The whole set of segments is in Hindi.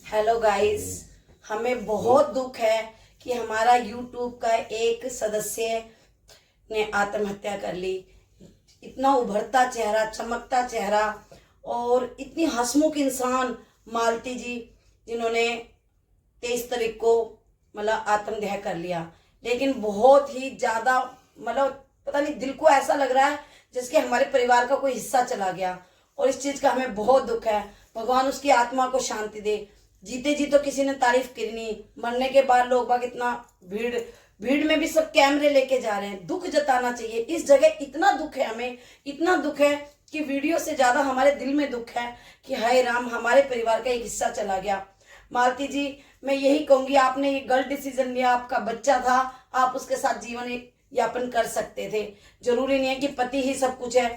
हेलो गाइस, हमें बहुत दुख है कि हमारा यूट्यूब का एक सदस्य ने आत्महत्या कर ली। इतना उभरता चेहरा, चमकता चेहरा और इतनी हंसमुख इंसान मालती जी, जिन्होंने 23 तारीख को मतलब आत्मदाह कर लिया। लेकिन बहुत ही ज्यादा मतलब पता नहीं, दिल को ऐसा लग रहा है जैसे हमारे परिवार का कोई हिस्सा चला गया और इस चीज का हमें बहुत दुख है। भगवान उसकी आत्मा को शांति दे। जीते जी तो किसी ने तारीफ करी नहीं, मरने के बाद लोग बाग इतना भीड़ में भी सब कैमरे लेके जा रहे हैं। दुख जताना चाहिए। इस जगह इतना दुख है, हमें इतना दुख है कि वीडियो से ज्यादा हमारे दिल में दुख है कि हाय राम, हमारे परिवार का एक हिस्सा चला गया। मालती जी, मैं यही कहूंगी, आपने ये गलत डिसीजन लिया। आपका बच्चा था, आप उसके साथ जीवन यापन कर सकते थे। जरूरी नहीं है कि पति ही सब कुछ है।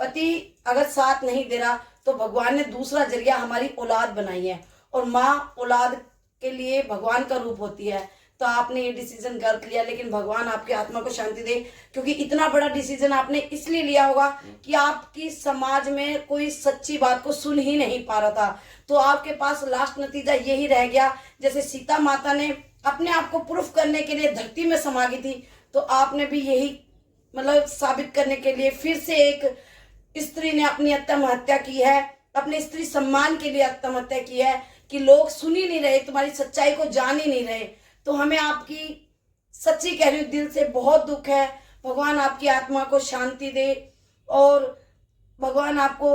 पति अगर साथ नहीं दे रहा तो भगवान ने दूसरा जरिया हमारी औलाद बनाई है और माँ औलाद के लिए भगवान का रूप होती है। तो आपने ये डिसीजन गलत लिया, लेकिन भगवान आपकी आत्मा को शांति दे, क्योंकि इतना बड़ा डिसीजन आपने इसलिए लिया होगा कि आपकी समाज में कोई सच्ची बात को सुन ही नहीं पा रहा था। तो आपके पास लास्ट नतीजा यही रह गया। जैसे सीता माता ने अपने आप को प्रूफ करने के लिए धरती में समा गई थी, तो आपने भी यही मतलब साबित करने के लिए फिर से एक स्त्री ने अपनी आत्महत्या की है, अपने स्त्री सम्मान के लिए आत्महत्या की है कि लोग सुन ही नहीं रहे, तुम्हारी सच्चाई को जान ही नहीं रहे। तो हमें आपकी सच्ची कह रही हूँ, दिल से बहुत दुख है। भगवान आपकी आत्मा को शांति दे और भगवान आपको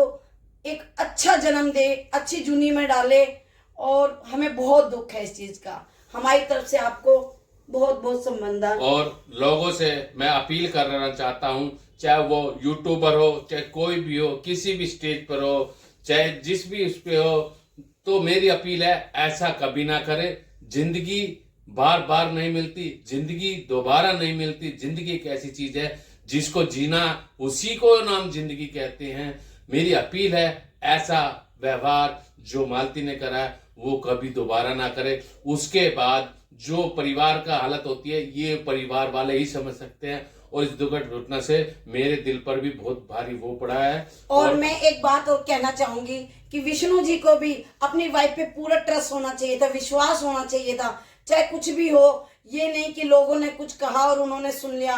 एक अच्छा जन्म दे, अच्छी जूनी में डाले। और हमें बहुत दुख है इस चीज का। हमारी तरफ से आपको बहुत बहुत संबंधन। और लोगों से मैं अपील करना चाहता हूँ, चाहे वो यूट्यूबर हो, चाहे कोई भी हो, किसी भी स्टेज पर हो, चाहे जिस भी उस पे हो, तो मेरी अपील है, ऐसा कभी ना करे। जिंदगी बार बार नहीं मिलती, जिंदगी दोबारा नहीं मिलती। जिंदगी एक ऐसी चीज है जिसको जीना, उसी को नाम जिंदगी कहते हैं। मेरी अपील है, ऐसा व्यवहार जो मालती ने करा है वो कभी दोबारा ना करे। उसके बाद जो परिवार का हालत होती है, ये परिवार वाले ही समझ सकते हैं। और इस दुखद घटना से मेरे दिल पर भी बहुत भारी वो पड़ा है। और मैं एक बात और कहना चाहूंगी कि विष्णु जी को भी अपनी वाइफ पे पूरा ट्रस्ट होना चाहिए था, विश्वास होना चाहिए था। चाहे कुछ भी हो, ये नहीं कि लोगों ने कुछ कहा और उन्होंने सुन लिया,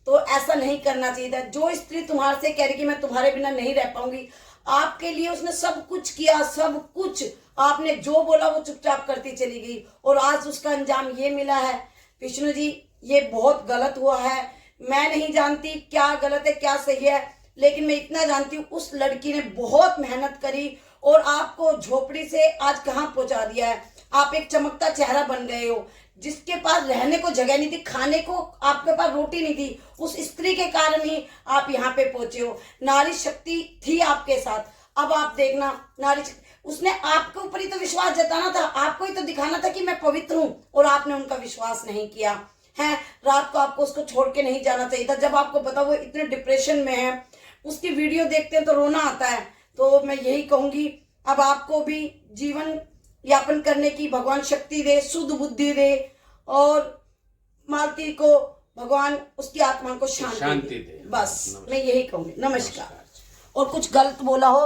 तो ऐसा नहीं करना चाहिए था। जो स्त्री तुम्हारे से कह रही कि मैं तुम्हारे बिना नहीं रह पाऊंगी, आपके लिए उसने सब कुछ किया, सब कुछ। आपने जो बोला वो चुपचाप करती चली गई और आज उसका अंजाम ये मिला है। विष्णु जी, ये बहुत गलत हुआ है। मैं नहीं जानती क्या गलत है क्या सही है, लेकिन मैं इतना जानती हूँ उस लड़की ने बहुत मेहनत करी और आपको झोपड़ी से आज कहाँ पहुंचा दिया है। आप एक चमकता चेहरा बन गए हो। जिसके पास रहने को जगह नहीं थी, खाने को आपके पास रोटी नहीं थी, उस स्त्री के कारण ही आप यहाँ पे पहुंचे हो। नारी शक्ति थी आपके साथ। अब आप देखना, नारी शक्ति, उसने आपके ऊपर ही तो विश्वास जताना था, आपको ही तो दिखाना था कि मैं पवित्र हूँ, और आपने उनका विश्वास नहीं किया है। रात को आपको उसको छोड़ के नहीं जाना चाहिए था। जब आपको पता वो इतने डिप्रेशन में है, उसकी वीडियो देखते हैं तो रोना आता है। तो मैं यही कहूंगी, अब आपको भी जीवन यापन करने की भगवान शक्ति दे, शुद्ध बुद्धि दे, और मालती को भगवान उसकी आत्मा को शांति दे। बस मैं यही कहूंगी। नमस्कार। और कुछ गलत बोला हो